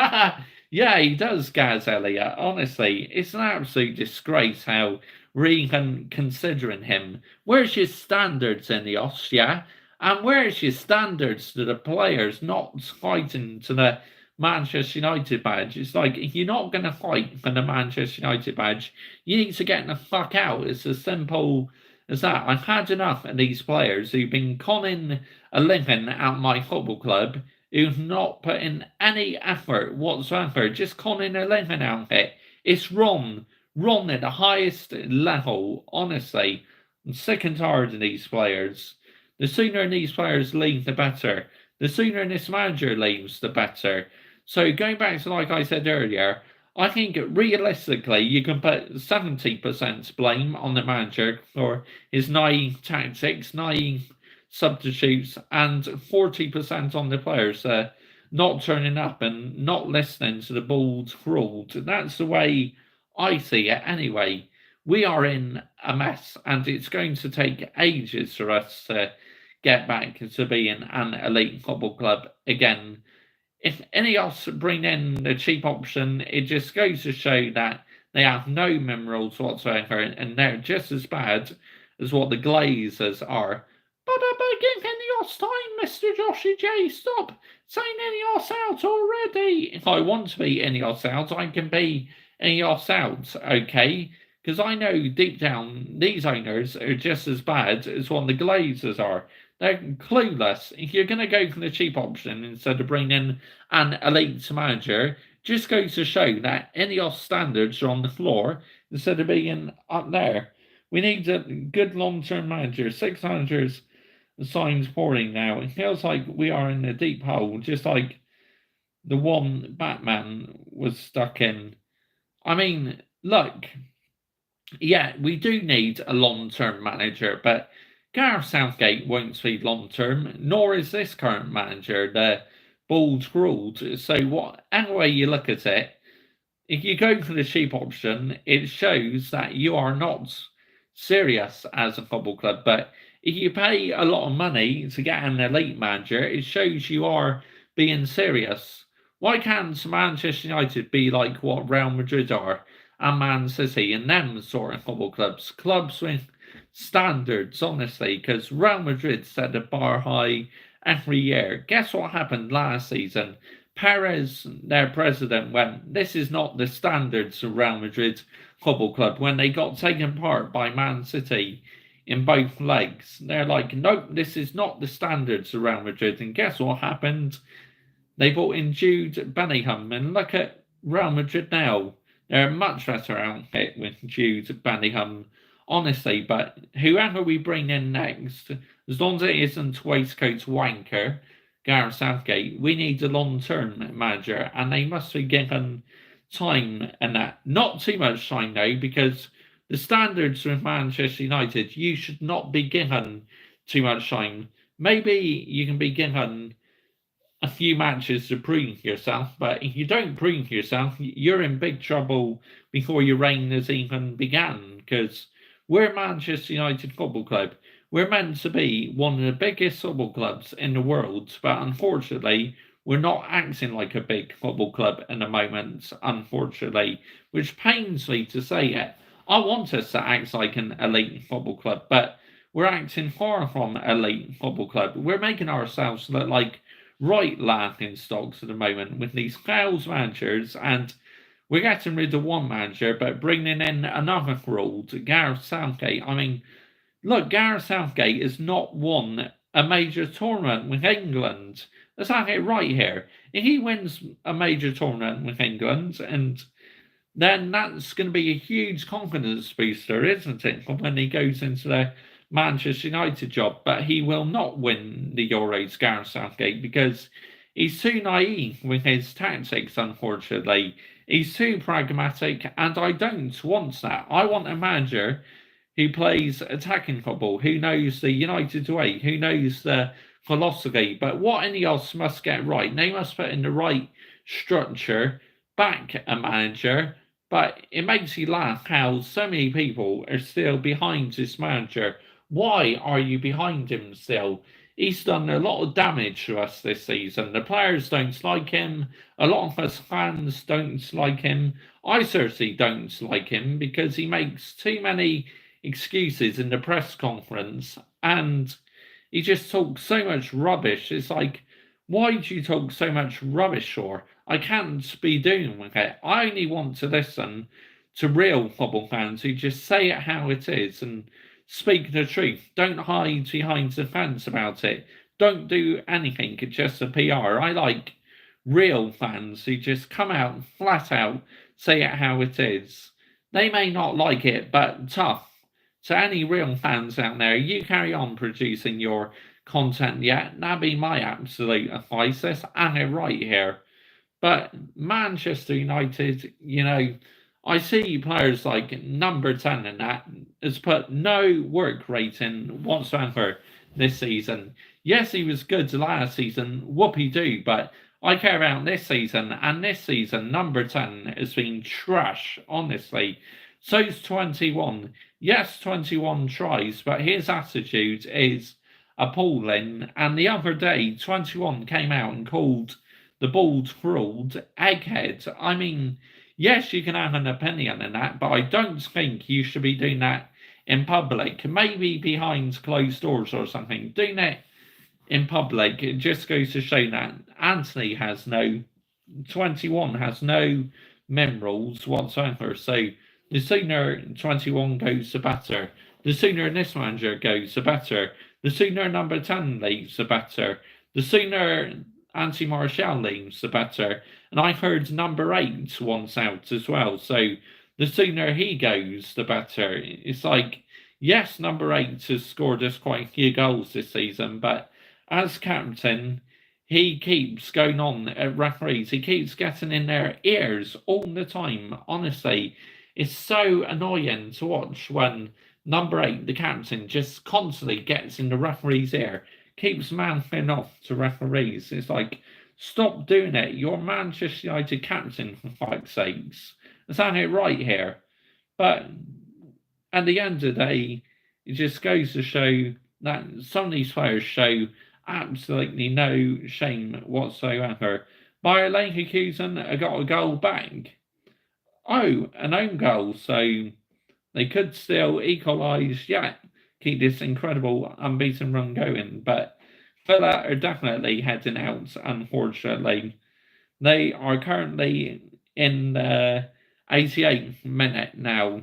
Yeah, he does, Gaz Elliott. Honestly, it's an absolute disgrace how Regan considering him. Where's your standards in the Oss, yeah? And where's your standards to the players not fighting to the Manchester United badge? It's like, if you're not going to fight for the Manchester United badge, you need to get the fuck out. It's as simple as that. I've had enough of these players who've been conning a living at my football club who've not put in any effort whatsoever, just conning a living out of it. It's wrong at the highest level, honestly. I'm sick and tired of these players. The sooner these players leave, the better. The sooner this manager leaves, the better. So going back to like I said earlier, I think realistically you can put 70% blame on the manager for his naive tactics, naive substitutes, and 40% on the players not turning up and not listening to the bold ruled. That's the way I see it anyway. We are in a mess, and it's going to take ages for us to get back to being an elite football club again. If Ineos bring in the cheap option, it just goes to show that they have no minerals whatsoever, and they're just as bad as what the Glazers are. But give Ineos time, Mr. Joshy J. Stop saying Ineos out already. If I want to be Ineos out, I can be Ineos out, okay? Because I know deep down these owners are just as bad as what the Glazers are. They're clueless. If you're going to go for the cheap option instead of bringing in an elite manager, just goes to show that Ineos standards are on the floor instead of being up there. We need a good long-term manager. 6 managers signed poorly now. It feels like we are in a deep hole, just like the one Batman was stuck in. I mean, look, yeah, we do need a long-term manager, but Gareth Southgate won't be long-term, nor is this current manager, the bald ruled. So whatever way you look at it, if you go for the cheap option, it shows that you are not serious as a football club. But if you pay a lot of money to get an elite manager, it shows you are being serious. Why can't Manchester United be like what Real Madrid are and Man City and them sort of football clubs? Clubs with standards, honestly, because Real Madrid set the bar high every year. Guess what happened last season? Perez, their president, went, "This is not the standards of Real Madrid Football Club," when they got taken apart by Man City in both legs. They're like, "Nope, this is not the standards of Real Madrid." And guess what happened? They brought in Jude Bellingham, and look at Real Madrid now. They're a much better outfit with Jude Bellingham, honestly. But whoever we bring in next, as long as it isn't waistcoat wanker, Gareth Southgate, we need a long-term manager, and they must be given time and that. Not too much time though, because the standards with Manchester United, you should not be given too much time. Maybe you can be given a few matches to prove yourself, but if you don't prove yourself, you're in big trouble before your reign has even begun, because we're Manchester United Football Club. we're meant to be one of the biggest football clubs in the world, but unfortunately, we're not acting like a big football club in the moment, unfortunately, which pains me to say it. I want us to act like an elite football club, but we're acting far from elite football club. We're making ourselves look like right laughing stocks at the moment with these failed managers, and we're getting rid of one manager but bringing in another fraud, Gareth Southgate. I mean, look, Gareth Southgate has not won a major tournament with England. Let's have it right here. If he wins a major tournament with England, and then that's going to be a huge confidence booster, isn't it, when he goes into the Manchester United job? But he will not win the Euros, Gareth Southgate, because he's too naive with his tactics, unfortunately. He's too pragmatic, and I don't want that. I want a manager who plays attacking football, who knows the United way, who knows the philosophy. But what Ineos must get right, they must put in the right structure, back a manager. But it makes you laugh how so many people are still behind this manager. Why are you behind him still? He's done a lot of damage to us this season. The players don't like him. A lot of us fans don't like him. I certainly don't like him because he makes too many excuses in the press conference and he just talks so much rubbish. It's like, why do you talk so much rubbish for? I can't be doing with it. I only want to listen to real football fans who just say it how it is and speak the truth. Don't hide behind the fence about it. Don't do anything just for PR. I like real fans who just come out and flat out say it how it is. They may not like it, but tough. To any real fans out there, you carry on producing your content yet. That'd be my absolute advice. Let's have it right here. But Manchester United, I see players like number 10 and that has put no work rate in whatsoever this season. Yes, he was good last season, whoopee-doo, but I care about this season, and this season, number 10 has been trash, honestly. So's 21. Yes, 21 tries, but his attitude is appalling. And the other day, 21 came out and called the bald fraud egghead. I mean, yes, you can have an opinion on that, but I don't think you should be doing that in public. Maybe behind closed doors or something. Doing it in public, it just goes to show that Anthony has no, 21 has no morals whatsoever. So the sooner 21 goes, the better. The sooner this manager goes, the better. The sooner number 10 leaves, the better. The sooner Anthony Martial leaves, the better. And I heard number 8 wants out as well. So the sooner he goes, the better. It's like, yes, number 8 has scored us quite a few goals this season, but as captain, he keeps going on at referees. He keeps getting in their ears all the time. Honestly, it's so annoying to watch when number 8, the captain, just constantly gets in the referee's ear, keeps mouthing off to referees. It's like, stop doing it. You're Manchester United captain, for fuck's sakes. Let's have it right here. But at the end of the day, it just goes to show that some of these players show absolutely no shame whatsoever. Bayer Leverkusen got a goal back. Oh, an own goal, so they could still equalise, keep this incredible unbeaten run going, but Villa are definitely heading out, unfortunately. They are currently in the 88th minute now.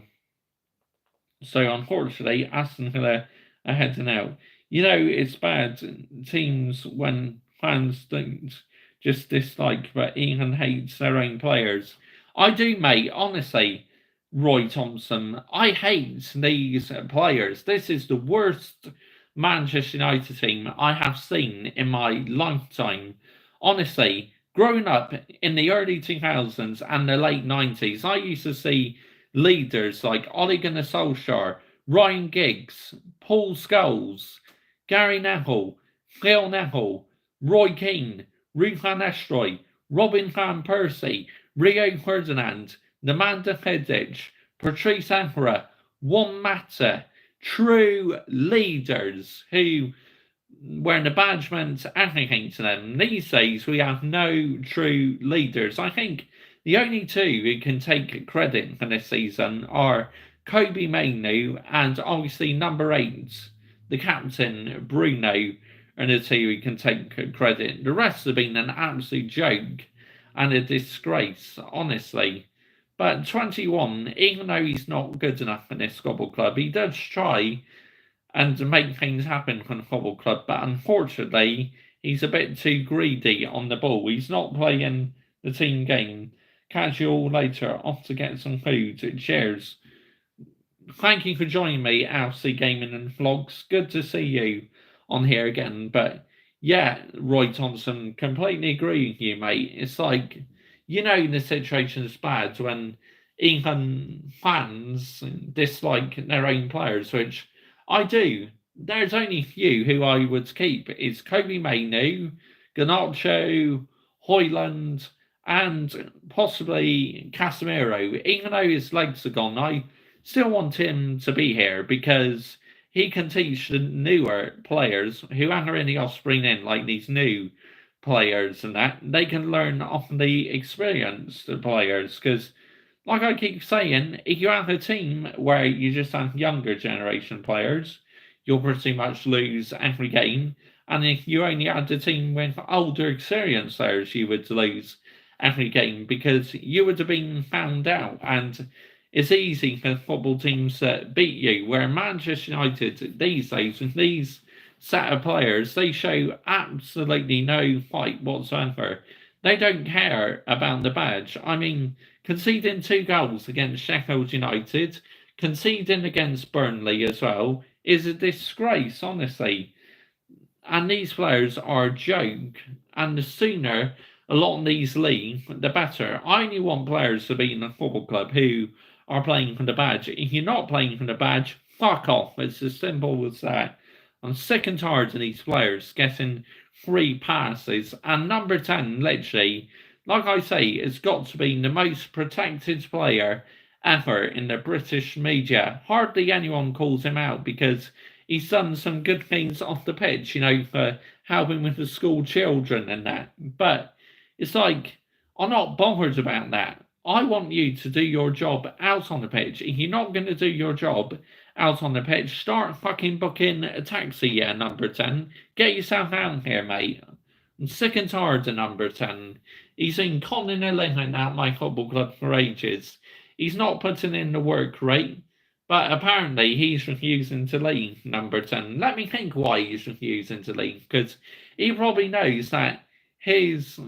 So unfortunately, Aston Villa are heading out. It's bad teams when fans don't just dislike but even hate their own players. I do, mate, honestly, Roy Thompson. I hate these players. This is the worst Manchester United team I have seen in my lifetime. Honestly, growing up in the early 2000s and the late 90s, I used to see leaders like Ole Gunnar Solskjaer, Ryan Giggs, Paul Scholes, Gary Neville, Phil Neville, Roy Keane, Ruud van Nistelrooy, Robin van Persie, Rio Ferdinand, Nemanja Vidic, Patrice Evra, Juan Mata, true leaders who, when the badge meant everything to them. These days, we have no true leaders. I think the only two who can take credit for this season are Kobbie Mainoo and obviously number 8, the captain, Bruno, and the two who can take credit. The rest have been an absolute joke and a disgrace, honestly. But 21, even though he's not good enough for this Football Club, he does try and to make things happen for the football club. But unfortunately, he's a bit too greedy on the ball. He's not playing the team game. Catch you all later. Off to get some food. Cheers. Thank you for joining me, AFC Gaming and Vlogs. Good to see you on here again. But yeah, Roy Thompson, completely agree with you, mate. It's like, you know, the situation's bad when even fans dislike their own players, which I do. There's only a few who I would keep. It's Kobbie Mainoo, Garnacho, Højlund, and possibly Casemiro. Even though his legs are gone, I still want him to be here because he can teach the newer players who aren't really offspring in, like these new players and that, they can learn off the experienced players. Because, like I keep saying, if you have a team where you just have younger generation players, you'll pretty much lose every game. And if you only had a team with older experienced players, you would lose every game because you would have been found out. And it's easy for football teams to beat you, where Manchester United these days, with these set of players, they show absolutely no fight whatsoever. They don't care about the badge. I mean, conceding 2 goals against Sheffield United, conceding against Burnley as well, is a disgrace, honestly. And these players are a joke. And the sooner a lot of these leave, the better. I only want players to be in a football club who are playing for the badge. If you're not playing for the badge, fuck off. It's as simple as that. I'm sick and tired of these players getting free passes. And number 10, literally, like I say, has got to be the most protected player ever in the British media. Hardly anyone calls him out because he's done some good things off the pitch, you know, for helping with the school children and that. But it's like, I'm not bothered about that. I want you to do your job out on the pitch. If you're not going to do your job out on the pitch, start fucking booking a taxi, yeah, number 10. Get yourself out here, mate. I'm sick and tired of number 10. He's been conning a living at my football club for ages. He's not putting in the work rate, but apparently he's refusing to leave, number 10. Let me think why he's refusing to leave, because he probably knows that his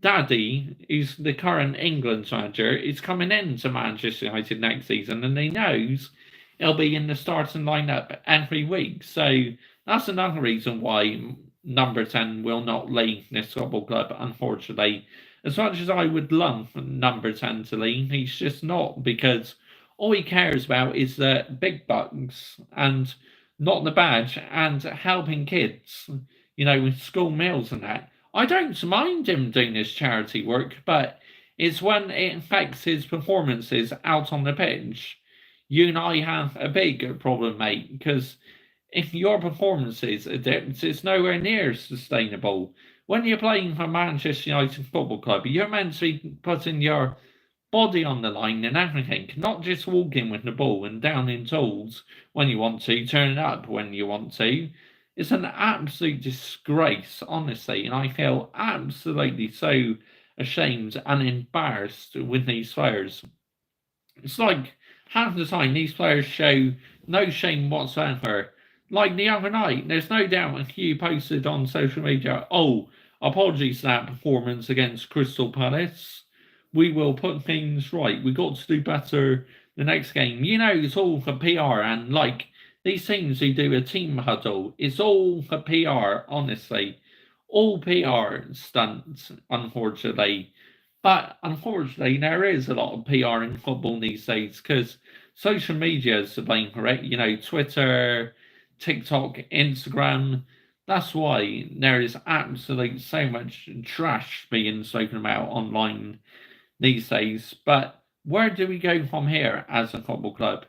daddy, who's the current England manager, is coming into Manchester United next season, and he knows he'll be in the starting lineup every week. So that's another reason why number 10 will not leave this football club, unfortunately. As much as I would love number 10 to leave, he's just not, because all he cares about is the big bucks and not the badge and helping kids, you know, with school meals and that. I don't mind him doing his charity work, but it's when it affects his performances out on the pitch. You and I have a big problem, mate, because if your performances are dipped, it's nowhere near sustainable. When you're playing for Manchester United Football Club, you're meant to be putting your body on the line and everything, not just walking with the ball and down in tools when you want to, turning up when you want to. It's an absolute disgrace, honestly, and I feel absolutely so ashamed and embarrassed with these players. It's like half the time these players show no shame whatsoever. Like the other night, there's no doubt if you posted on social media, oh, apologies for that performance against Crystal Palace. We will put things right. We got to do better the next game. You know, it's all for PR, and like these teams who do a team huddle, it's all for PR, honestly. All PR stunts, unfortunately. But unfortunately, there is a lot of PR in football these days because social media is to blame for it. You know, Twitter, TikTok, Instagram. That's why there is absolutely so much trash being spoken about online these days. But where do we go from here as a football club?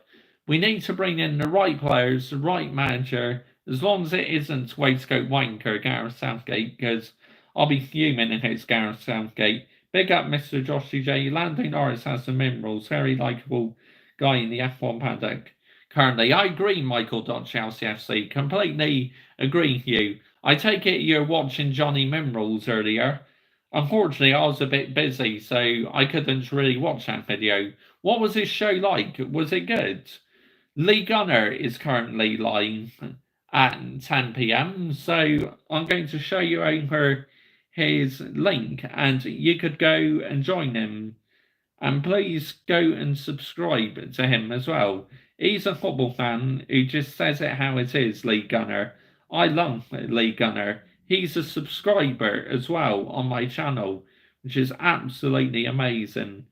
We need to bring in the right players, the right manager, as long as it isn't waistcoat wanker Gareth Southgate, because I'll be fuming if it's Gareth Southgate. Big up Mr. Joshy J. Lando Norris has the minerals, very likeable guy in the F1 paddock. Currently, I agree, Michael Chelsea FC. Completely agree with you. I take it you're watching Johnny Minerals earlier. Unfortunately, I was a bit busy, so I couldn't really watch that video. What was his show like? Was it good? Lee Gunner is currently live at 10 p.m. So I'm going to show you over his link and you could go and join him. And please go and subscribe to him as well. He's a football fan who just says it how it is, Lee Gunner. I love Lee Gunner. He's a subscriber as well on my channel, which is absolutely amazing.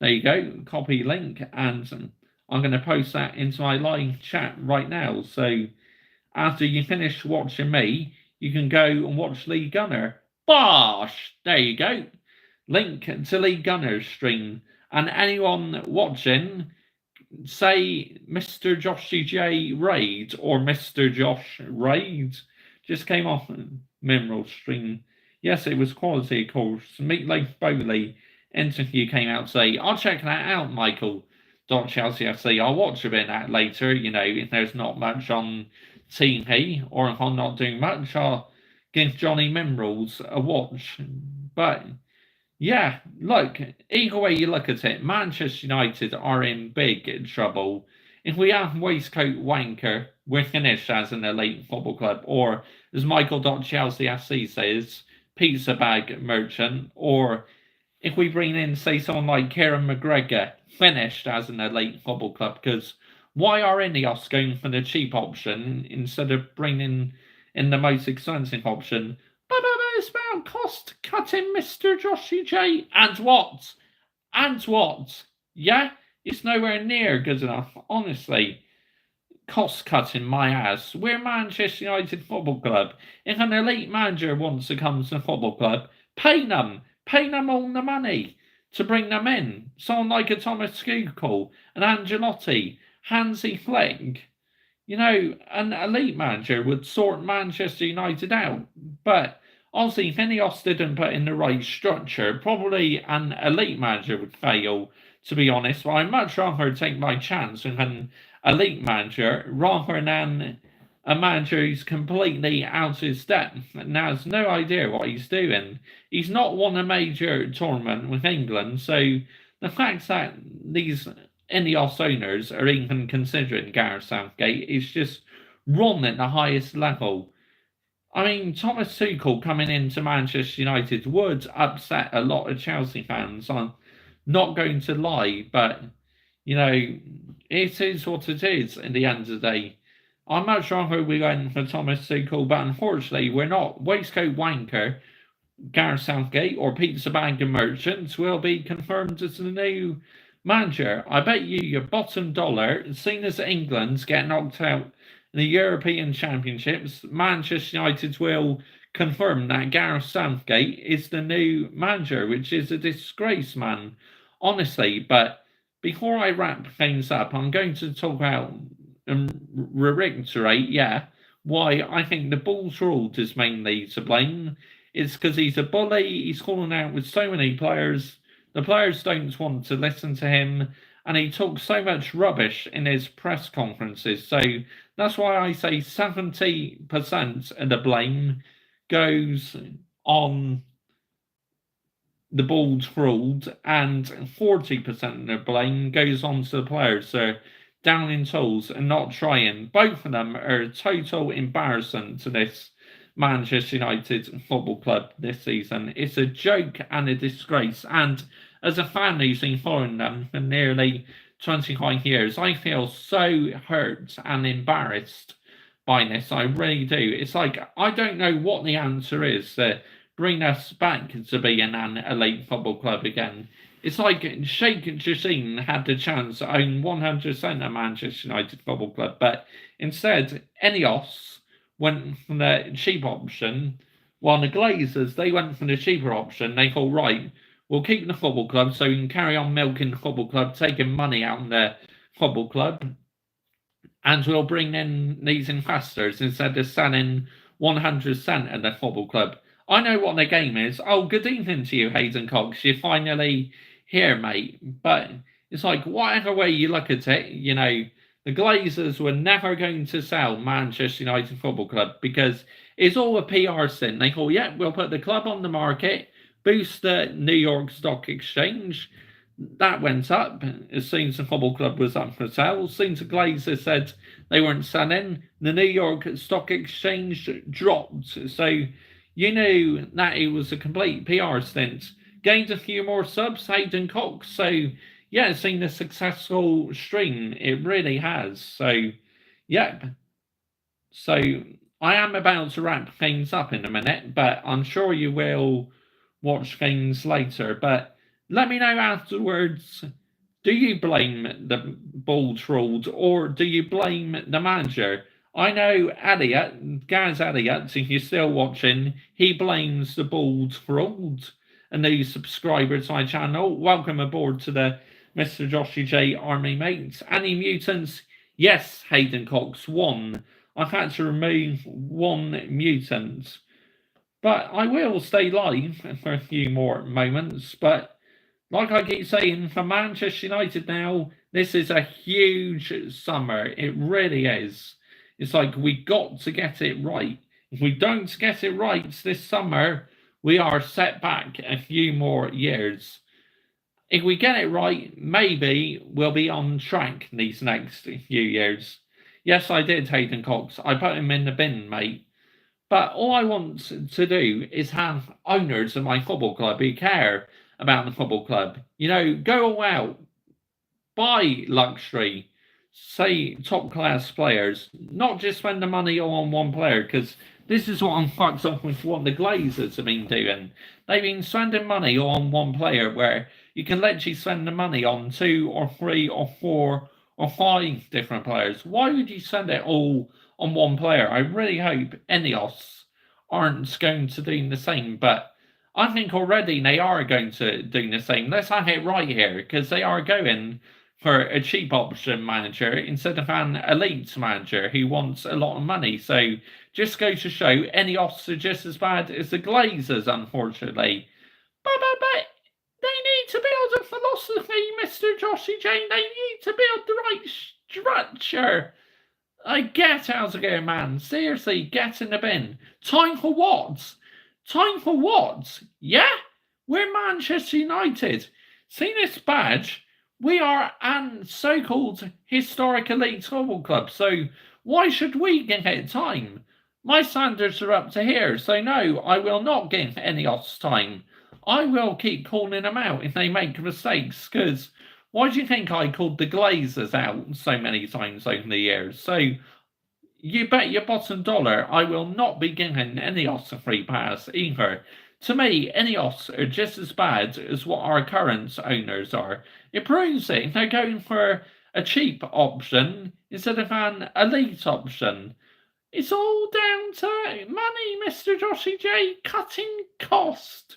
There you go, copy link, and I'm going to post that into my live chat right now. So after you finish watching me, you can go and watch Lee Gunner. Bosh! There you go. Link to Lee Gunner's stream. And anyone watching, say Mr. Joshy J Raid or Mr. Josh Raid just came off Mineral stream. Yes, it was quality, of course. Meatloaf Bowley interview came out today. I'll check that out, Michael. Chelsea FC. I'll watch a bit of that later. You know, if there's not much on TV or if I'm not doing much, I'll give Johnny Minerals a watch. But yeah, look, either way you look at it, Manchester United are in big trouble. If we have waistcoat wanker, we're finished as an elite football club. Or, as Michael Chelsea FC says, pizza bag merchant. Or, if we bring in, say, someone like Kieran McGregor, finished as an elite football club. Because why are Ineos going for the cheap option instead of bringing in the most expensive option? But it's about cost cutting, Mr. Joshy J. And what? And what? Yeah? It's nowhere near good enough, honestly. Cost cutting my ass. We're Manchester United Football Club. If an elite manager wants to come to the football club, pay them. Pay them all the money to bring them in. Someone like a Thomas Tuchel, an Ancelotti, Hansi Flick. You know, an elite manager would sort Manchester United out. But obviously, if Ineos didn't put in the right structure, probably an elite manager would fail, to be honest. But I'd much rather take my chance with an elite manager rather than a manager who's completely out of his depth and has no idea what he's doing. He's not won a major tournament with England, so the fact that these Ineos owners are even considering Gareth Southgate is just wrong at the highest level. I mean, Thomas Tuchel coming into Manchester United would upset a lot of Chelsea fans. I'm not going to lie, but, you know, it is what it is at the end of the day. I'm much rather we went for Thomas Tuchel, but unfortunately we're not. Waistcoat wanker, Gareth Southgate, or pizza bag merchants will be confirmed as the new manager. I bet you your bottom dollar, seeing as England's get knocked out in the European Championships, Manchester United will confirm that Gareth Southgate is the new manager, which is a disgrace, man. Honestly, but before I wrap things up, I'm going to talk about and reiterate, why I think the Bulls ruled is mainly to blame. It's because he's a bully, he's calling out with so many players, the players don't want to listen to him, and he talks so much rubbish in his press conferences. So that's why I say 70% of the blame goes on the Bulls ruled, and 40% of the blame goes on to the players. So down in tools and not trying. Both of them are a total embarrassment to this Manchester United Football Club this season. It's a joke and a disgrace. And as a fan who's been following them for nearly 25 years, I feel so hurt and embarrassed by this. I really do. It's like, I don't know what the answer is to bring us back to be an elite football club again. It's like Sheikh Jassim had the chance to own 100% of Manchester United Football Club, but instead, Ineos went for the cheap option, while the Glazers, they went for the cheaper option. They thought, right, we'll keep the football club so we can carry on milking the football club, taking money out of the football club. and we'll bring in these investors instead of selling 100% of the football club. I know what the game is. Oh, good evening to you, Hayden Cox. You're finally here, mate. But it's like, whatever way you look at it, the Glazers were never going to sell Manchester United Football Club because it's all a PR sin. They thought, yeah, we'll put the club on the market, boost the New York Stock Exchange. That went up as soon as the football club was up for sale. As soon as the Glazers said they weren't selling, the New York Stock Exchange dropped. So you knew that it was a complete PR stint. Gained a few more subs, Hayden Cox. So yeah, it's been a successful stream. It really has. So, yep. So, I am about to wrap things up in a minute, but I'm sure you will watch things later. But let me know afterwards, do you blame the Bulls ruled or do you blame the manager? I know Elliot, Gaz Elliot, if you're still watching, he blames the Bulls ruled. A new subscriber to my channel. Welcome aboard to the Mr. Joshy J Army Mates. Any mutants? Yes, Hayden Cox, one. I've had to remove one mutant. But I will stay live for a few more moments. But like I keep saying, for Manchester United now, this is a huge summer. It really is. It's like we got to get it right. If we don't get it right this summer, we are set back a few more years. If we get it right, maybe we'll be on track these next few years. Yes, I did, Hayden Cox. I put him in the bin, mate. But all I want to do is have owners of my football club who care about the football club. Go out, buy luxury, say top class players, not just spend the money on one player, because this is what I'm fucked up with what the Glazers have been doing. They've been spending money on one player where you can literally spend the money on 2 or 3 or 4 or 5 different players. Why would you spend it all on one player? I really hope Ineos aren't going to do the same, but I think already they are going to do the same. Let's have it right here, because they are going for a cheap option manager instead of an elite manager who wants a lot of money. So just go to show Ineos are just as bad as the Glazers, unfortunately. But they need to build a philosophy, Mr. Joshy J. They need to build the right structure. Get out of here, man. Seriously, get in the bin. Time for what? Time for what? Yeah? We're Manchester United. See this badge? We are an so-called historic elite football club, so why should we give it time? My standards are up to here, so no, I will not give Ineos time. I will keep calling them out if they make mistakes, because why do you think I called the Glazers out so many times over the years? So you bet your bottom dollar I will not be giving Ineos a free pass either. To me, Ineos are just as bad as what our current owners are. It proves it. They're going for a cheap option instead of an elite option. It's all down to money, Mr. Joshy J. Cutting cost.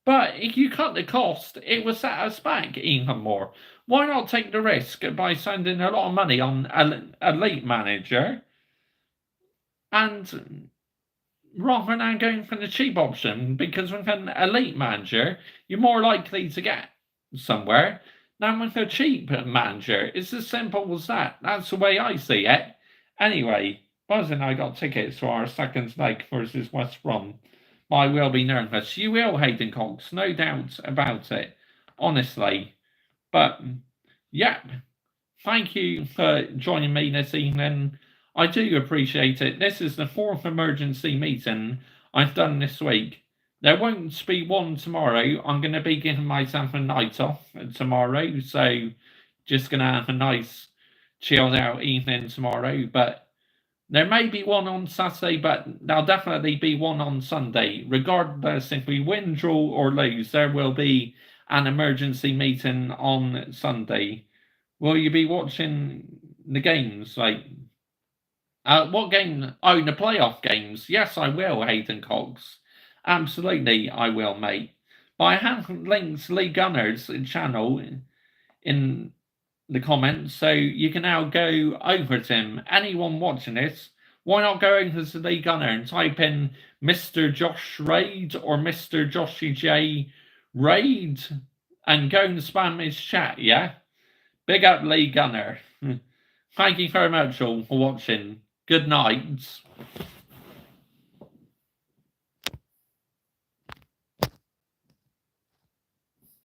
But if you cut the cost, it will set us back even more. Why not take the risk by spending a lot of money on an elite manager and rather than going for the cheap option, because with an elite manager, you're more likely to get somewhere than with a cheap manager. It's as simple as that. That's the way I see it. Anyway, Buzz and I got tickets for our second leg versus West Brom. I will be nervous. You will, Hayden Cox, no doubt about it. Honestly. But, yeah, thank you for joining me this evening. I do appreciate it. This is the 4th emergency meeting I've done this week. There won't be one tomorrow. I'm going to be giving myself a night off tomorrow. So just going to have a nice chilled out evening tomorrow. But there may be one on Saturday, but there'll definitely be one on Sunday. Regardless if we win, draw or lose, there will be an emergency meeting on Sunday. Will you be watching the games? What game? Oh, the playoff games. Yes, I will, Hayden Cox. Absolutely, I will, mate. But I have linked Lee Gunner's channel in the comments, so you can now go over to him. Anyone watching this, why not go over to Lee Gunner and type in Mr. Josh Raid or Mr. Joshy J Raid and go and spam his chat, yeah? Big up Lee Gunner. Thank you very much all for watching. Good night.